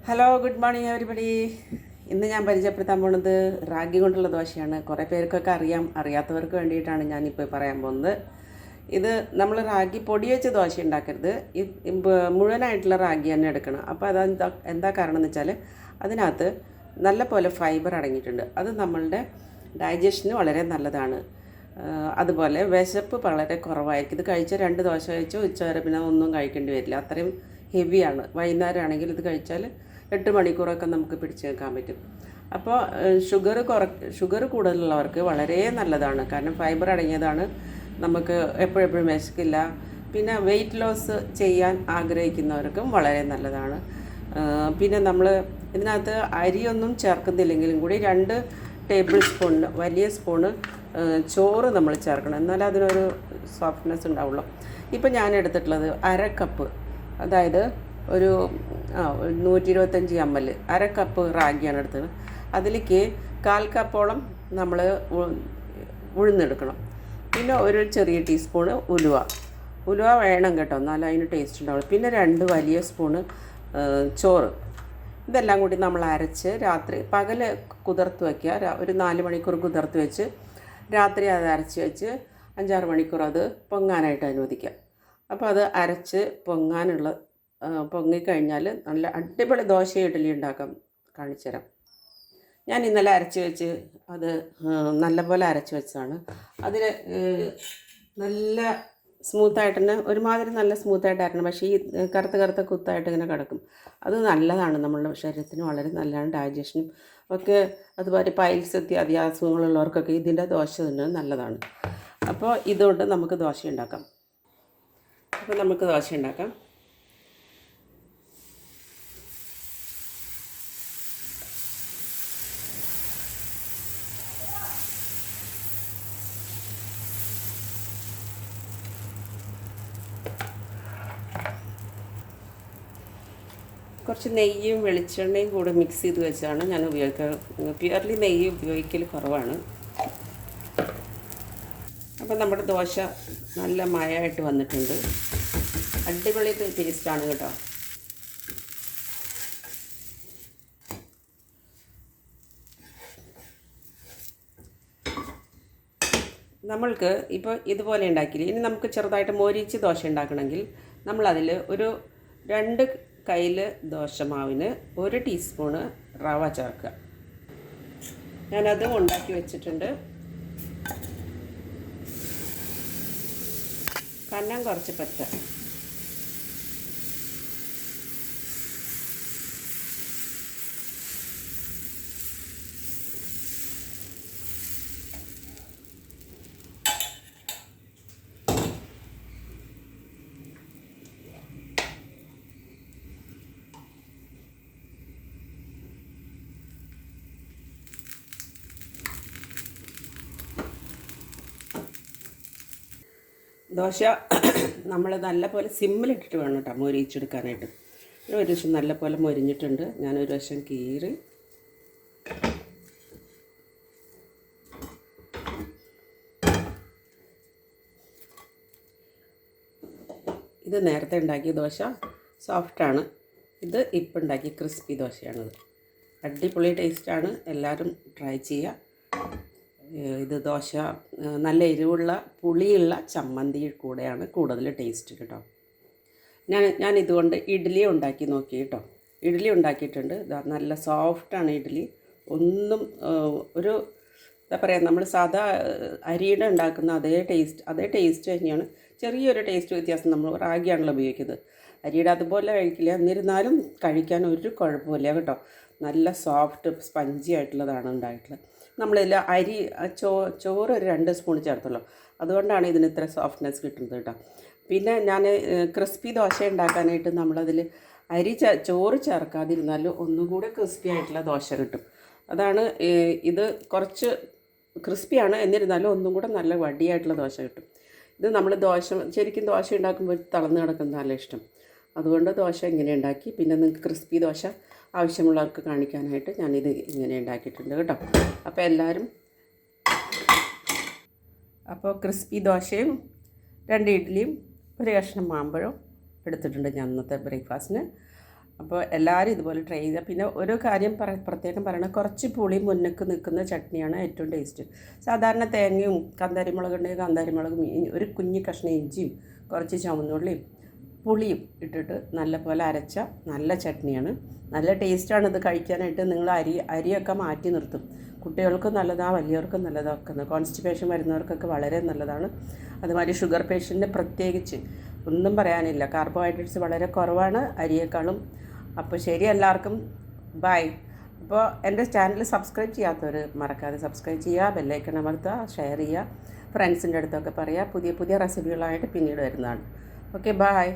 Hello, good morning everybody. ഇന്ന് ഞാൻ പരിചയപ്പെടുത്താൻ പോകുന്നത് റാഗി കൊണ്ടുള്ള ദോശയാണ്. കുറേ പേർക്കൊക്കെ അറിയാം, അറിയാത്തവർക്ക് വേണ്ടിയിട്ടാണ് ഞാനിപ്പോൾ പറയാൻ പോകുന്നത്. ഇത് നമ്മൾ റാഗി പൊടി വെച്ച് ദോശ ഉണ്ടാക്കരുത്, മുഴുവനായിട്ടുള്ള റാഗി തന്നെ എടുക്കണം. അപ്പോൾ എന്താ കാരണം എന്ന് വെച്ചാൽ അതിനകത്ത് നല്ല പോലെ ഫൈബർ അടങ്ങിയിട്ടുണ്ട്. അത് നമ്മളുടെ ഡൈജഷന് വളരെ നല്ലതാണ്. അതുപോലെ വിശപ്പ് വളരെ കുറവായിരിക്കും. ഇത് കഴിച്ച 2 ദോശ കഴിച്ച് ഉച്ചവരെ പിന്നെ ഒന്നും കഴിക്കേണ്ടി വരില്ല. അത്രയും ഹെവിയാണ്. വൈകുന്നേരം ആണെങ്കിൽ ഇത് കഴിച്ചാൽ 8 മണിക്കൂറൊക്കെ നമുക്ക് പിടിച്ച് വെക്കാൻ പറ്റും. അപ്പോൾ ഷുഗർ കൂടുതലുള്ളവർക്ക് വളരെ നല്ലതാണ്. കാരണം ഫൈബർ അടങ്ങിയതാണ്. നമുക്ക് എപ്പോഴെപ്പോഴും വിശക്കില്ല. പിന്നെ വെയിറ്റ് ലോസ് ചെയ്യാൻ ആഗ്രഹിക്കുന്നവർക്കും വളരെ നല്ലതാണ്. പിന്നെ നമ്മൾ ഇതിനകത്ത് അരിയൊന്നും ചേർക്കുന്നില്ലെങ്കിലും കൂടി 2 ടേബിൾ സ്പൂൺ വലിയ സ്പൂണ് ചോറ് നമ്മൾ ചേർക്കണം. എന്നാലേ അതിനൊരു സോഫ്റ്റ്നെസ് ഉണ്ടാവുള്ളൂ. ഇപ്പം ഞാൻ എടുത്തിട്ടുള്ളത് 1/2 കപ്പ്, അതായത് ഒരു 125 ml, 1/2 കപ്പ് റാഗിയാണ് എടുത്തത്. അതിലേക്ക് 1/4 കപ്പോളം നമ്മൾ ഉഴുന്നെടുക്കണം. പിന്നെ ഒരു ചെറിയ ടീസ്പൂണ് ഉലുവ വേണം കേട്ടോ, എന്നാലും അതിന് ടേസ്റ്റ് ഉണ്ടാവുള്ളൂ. പിന്നെ 2 വലിയ സ്പൂണ് ചോറ്. ഇതെല്ലാം കൂടി നമ്മൾ അരച്ച് പകൽ കുതിർത്ത് വയ്ക്കുക. ഒരു 4 മണിക്കൂർ കുതിർത്ത് വെച്ച് രാത്രി അത് അരച്ച് വെച്ച് 5-6 മണിക്കൂർ അത് പൊങ്ങാനായിട്ട് അനുവദിക്കുക. അപ്പോൾ അത് അരച്ച് പൊങ്ങിക്കഴിഞ്ഞാൽ നല്ല അടിപൊളി ദോശ ഇഡ്ഡലി ഉണ്ടാക്കാം. കാണിച്ചു തരാം. ഞാൻ ഇന്നലെ അരച്ച് വെച്ച് അത് നല്ലപോലെ അരച്ച് വെച്ചതാണ്. അതിൽ നല്ല സ്മൂത്തായിട്ട് തന്നെ, ഒരുമാതിരി നല്ല സ്മൂത്തായിട്ട് അരക്കണം. പക്ഷേ ഈ കറുത്ത കുത്തായിട്ട് ഇങ്ങനെ കിടക്കും. അത് നല്ലതാണ്, നമ്മളുടെ ശരീരത്തിന് വളരെ നല്ലതാണ്, ഡൈജഷനും ഒക്കെ. അതുപോലെ പൈൽസ് ഇത്യാദി അസുഖങ്ങളുള്ളവർക്കൊക്കെ ഇതിൻ്റെ ദോശ തന്നെ നല്ലതാണ്. അപ്പോൾ ഇതുകൊണ്ട് നമുക്ക് ദോശ ഉണ്ടാക്കാം. കുറച്ച് നെയ്യും വെളിച്ചെണ്ണയും കൂടെ മിക്സ് ചെയ്ത് വെച്ചാണ് ഞാൻ ഉപയോഗിക്കുക. പ്യുവർലി നെയ്യ് ഉപയോഗിക്കൽ കുറവാണ്. അപ്പോൾ നമ്മുടെ ദോശ നല്ല മയമായിട്ട് വന്നിട്ടുണ്ട്. അടിപൊളി ടേസ്റ്റാണ് കേട്ടോ. നമ്മൾക്ക് ഇപ്പോൾ ഇതുപോലെ ഉണ്ടാക്കിയില്ല. ഇനി നമുക്ക് ചെറുതായിട്ട് മൊരിച്ച് ദോശ ഉണ്ടാക്കണമെങ്കിൽ നമ്മളതിൽ ഒരു 2 കയ്യിൽ ദോശമാവിന് 1 ടീസ്പൂണ് റവ ചേർക്കുക. ഞാനത് ഉണ്ടാക്കി വെച്ചിട്ടുണ്ട്. കനം കുറച്ച് പറ്റുക. ദോശ നമ്മൾ നല്ലപോലെ സിമ്മിലിട്ടിട്ട് വേണം കേട്ടോ മൊരിച്ചെടുക്കാനായിട്ട്. ഒരു വശം നല്ലപോലെ മൊരിഞ്ഞിട്ടുണ്ട്. ഞാനൊരു വശം കീറി ഇത് നേരത്തെ ഉണ്ടാക്കിയ ദോശ സോഫ്റ്റാണ്. ഇത് ഇപ്പം ഉണ്ടാക്കിയ ക്രിസ്പി ദോശയാണിത്. അടിപൊളി ടേസ്റ്റാണ്. എല്ലാവരും ട്രൈ ചെയ്യുക. ഇത് ദോശ നല്ല എരിവുള്ള പുളിയുള്ള ചമ്മന്തി കൂടെയാണ് കൂടുതൽ ടേസ്റ്റ് കേട്ടോ. ഞാൻ ഇതുകൊണ്ട് ഇഡ്ഡലി ഉണ്ടാക്കി നോക്കി കേട്ടോ. ഇഡ്ഡലി ഉണ്ടാക്കിയിട്ടുണ്ട്. നല്ല സോഫ്റ്റാണ് ഇഡ്ഡലി. ഒന്നും എന്താ പറയുക, നമ്മൾ സാധാ അരിയുടെ ഉണ്ടാക്കുന്ന അതേ ടേസ്റ്റ് തന്നെയാണ്. ചെറിയൊരു ടേസ്റ്റ് വ്യത്യാസം. നമ്മൾ റാഗിയാണല്ലോ ഉപയോഗിക്കുന്നത്. അരിയുടെ അതുപോലെ കഴിക്കില്ല, എന്നിരുന്നാലും കഴിക്കാൻ ഒരു കുഴപ്പമില്ല കേട്ടോ. നല്ല സോഫ്റ്റ് സ്പഞ്ചി ആയിട്ടുള്ളതാണ് ഉണ്ടായിട്ടുള്ളത്. നമ്മളിതിൽ ചോറ് ഒരു 2 സ്പൂൺ ചേർത്തുള്ളൂ. അതുകൊണ്ടാണ് ഇതിന് ഇത്ര സോഫ്റ്റ്നെസ് കിട്ടുന്നത് കേട്ടോ. പിന്നെ ഞാൻ ക്രിസ്പി ദോശ ഉണ്ടാക്കാനായിട്ട് നമ്മളതിൽ ചോറ് ചേർക്കാതിരുന്നാൽ ഒന്നുകൂടെ ക്രിസ്പി ആയിട്ടുള്ള ദോശ കിട്ടും. അതാണ് ഇത് കുറച്ച് ക്രിസ്പിയാണ്, എന്നിരുന്നാലും ഒന്നും കൂടെ നല്ല വടിയായിട്ടുള്ള ദോശ കിട്ടും. ഇത് നമ്മൾ ശരിക്കും ദോശ ഉണ്ടാക്കുമ്പോൾ തളർന്ന് കിടക്കുന്ന നല്ല ഇഷ്ടം. അതുകൊണ്ട് ദോശ ഇങ്ങനെ ഉണ്ടാക്കി. പിന്നെ നിങ്ങൾക്ക് ക്രിസ്പി ദോശ ആവശ്യമുള്ളവർക്ക് കാണിക്കാനായിട്ട് ഞാനിത് ഇങ്ങനെ ഉണ്ടാക്കിയിട്ടുണ്ട് കേട്ടോ. അപ്പോൾ ക്രിസ്പി ദോശയും 2 ഇഡ്ഡലിയും 1 കഷ്ണം മാമ്പഴവും എടുത്തിട്ടുണ്ട് ഞാൻ ഇന്നത്തെ ബ്രേക്ക്ഫാസ്റ്റിന്. അപ്പോൾ എല്ലാവരും ഇതുപോലെ ട്രൈ ചെയ്യുക. പിന്നെ ഒരു കാര്യം പ്രത്യേകം പറയണം, കുറച്ച് പുളി മുന്നേക്ക് നിൽക്കുന്ന ചട്നിയാണ് ഏറ്റവും ടേസ്റ്റ്. സാധാരണ തേങ്ങയും കാന്താരിമുളക് ഉണ്ടെങ്കിൽ കാന്താരിമുളകും ഒരു കുഞ്ഞ് കഷ്ണം ഇഞ്ചിയും കുറച്ച് ചുവന്നുള്ളിയും പുളിയും ഇട്ടിട്ട് നല്ലപോലെ അരച്ച നല്ല ചട്നിയാണ്. നല്ല ടേസ്റ്റാണ് ഇത് കഴിക്കാനായിട്ട്. നിങ്ങൾ അരിയൊക്കെ മാറ്റി നിർത്തും. കുട്ടികൾക്കും നല്ലതാണ്, വലിയവർക്കും നല്ലതാണ്. കോൺസ്റ്റിപ്പേഷൻ വരുന്നവർക്കൊക്കെ വളരെ നല്ലതാണ്. അതുമാതിരി ഷുഗർ പേഷ്യൻറ്റിന് പ്രത്യേകിച്ച് ഒന്നും പറയാനില്ല. കാർബോഹൈഡ്രേറ്റ്സ് വളരെ കുറവാണ് അരിയേക്കാളും. അപ്പോൾ ശരി, എല്ലാവർക്കും ബൈ. അപ്പോൾ എൻ്റെ ചാനൽ സബ്സ്ക്രൈബ് ചെയ്യാത്തവർ മറക്കാതെ സബ്സ്ക്രൈബ് ചെയ്യുക, ബെല്ലൈക്കൺ അമർത്തുക, ഷെയർ ചെയ്യുക, ഫ്രണ്ട്സിൻ്റെ അടുത്തൊക്കെ പറയുക. പുതിയ പുതിയ റെസിപ്പികളായിട്ട് പിന്നീട് വരുന്നതാണ്. Okay, by.